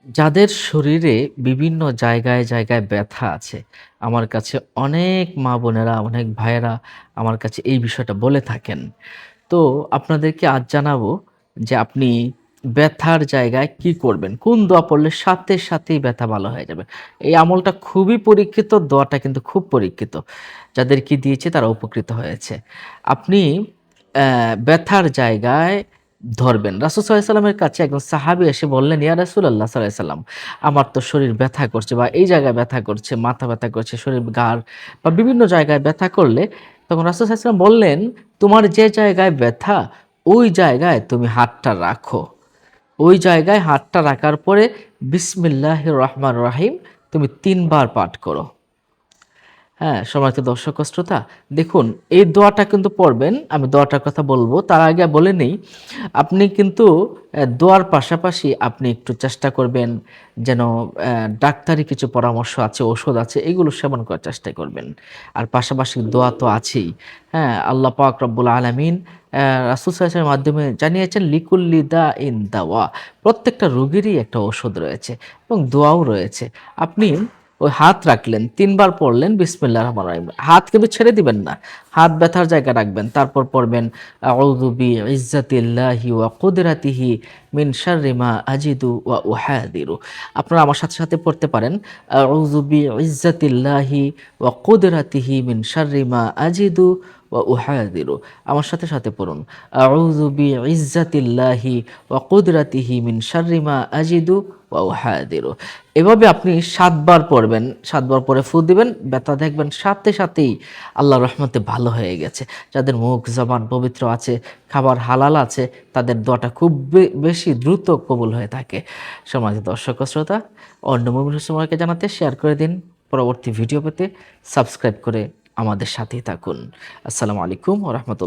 যাদের শরীরে বিভিন্ন জায়গায়, জায়গায় ব্যথা আছে, আমার কাছে অনেক মা-বোনেরা, অনেক ভাইয়েরা আমার কাছে এই বিষয়টা বলে থাকেন। তো আপনাদেরকে আজ জানাবো যে আপনি ব্যথার জায়গায় কি করবেন? কোন দোয়া পড়লে সাথে সাথেই ব্যথা ভালো হয়ে যাবে? এই আমলটা খুবই পরীক্ষিত, দোয়াটা কিন্তু খুব পরীক্ষিত। যাদেরকে দিয়েছি তারা উপকৃত হয়েছে। আপনি ব্যথার জায়গায় ধরবেন। রাসূল সাল্লাল্লাহু আলাইহি সাল্লামের কাছে একজন সাহাবী এসে বললেন, "ইয়া রাসূলাল্লাহ সাল্লাল্লাহু আলাইহি সাল্লাম, আমার তো শরীর ব্যথা করছে বা এই জায়গায় ব্যথা করছে, মাথা ব্যথা করছে, শরীর ঘাড় বা বিভিন্ন জায়গায় ব্যথা করলে" তখন রাসূল সাল্লাল্লাহু আলাইহি সাল্লাম বললেন, "তোমার যে জায়গায় ব্যথা, ওই জায়গায় তুমি হাতটা রাখো। ওই জায়গায় হাতটা রাখার পরে বিসমিল্লাহির রহমানির রহিম তুমি ৩ বার পাঠ করো।" হ্যাঁ, সম্মানিত দর্শক ও শ্রোতা, দেখুন এই দোয়াটা কিন্তু পড়বেন। আমি দোয়াটার কথা বলব। তার আগে বলে নেই, আপনি কিন্তু দোয়ার পাশাপাশি আপনি একটু চেষ্টা করবেন যেন ডাক্তারি কিছু পরামর্শ আছে, ওষুধ আছে, এগুলো সেবন করার চেষ্টা করবেন। আর পাশাপাশি দোয়া তো আছেই। হ্যাঁ, আল্লাহ পাক রব্বুল আলামিন রাসূল সাল্লাল্লাহু আলাইহি ওয়াসাল্লামের মাধ্যমে জানিয়েছেন লিকুল্লি দাইন দাওয়া। প্রত্যেকটা রোগেরই একটা ঔষধ রয়েছে এবং দোয়াও রয়েছে। আপনি ওই হাত রাখলেন, ৩ বার পড়লেন বিসমিল্লাহির রহমানির রহিম। হাত কিন্তু ছেড়ে দিবেন না। হাত ব্যথার জায়গায় রাখবেন। তারপর পড়বেন আউযু বিইজ্জাতিল্লাহি ওয়া কুদরাতিহি মিন শাররি মা আজিদু ওয়া উহাযিরু। আপনারা আমার সাথে, সাথে পড়তে পারেন আউযু বিইজ্জাতিল্লাহি ওয়া কুদরাতিহি মিন শাররি মা আজিদু ওয়া উহাযিরু। আমার সাথে, সাথে পড়ুন। আউযু বিইজ্জাতিল্লাহি ওয়া কুদরাতিহি মিন শাররি মা আজিদু ওয়া উহাযিরু। এভাবে আপনি ৭ বার পড়বেন। ৭ বার পরে ফু দিবেন, ব্যথা দেখবেন সাথে সাথেই আল্লাহর রহমতে ভালো হয়ে গেছে। যাদের মুখ জবান পবিত্র আছে, খাবার হালাল আছে, তাদের দোয়াটা খুব বেশি দ্রুত কবুল হয়ে থাকে। সম্মানিত দর্শক ও শ্রোতা, অন্য মুমিন সময়কে জানাতে শেয়ার করে দিন। পরবর্তী ভিডিও পেতে সাবস্ক্রাইব করে আমাদের সাথেই থাকুন। আসসালামু আলাইকুম ওয়া রাহমাতুল্লাহ।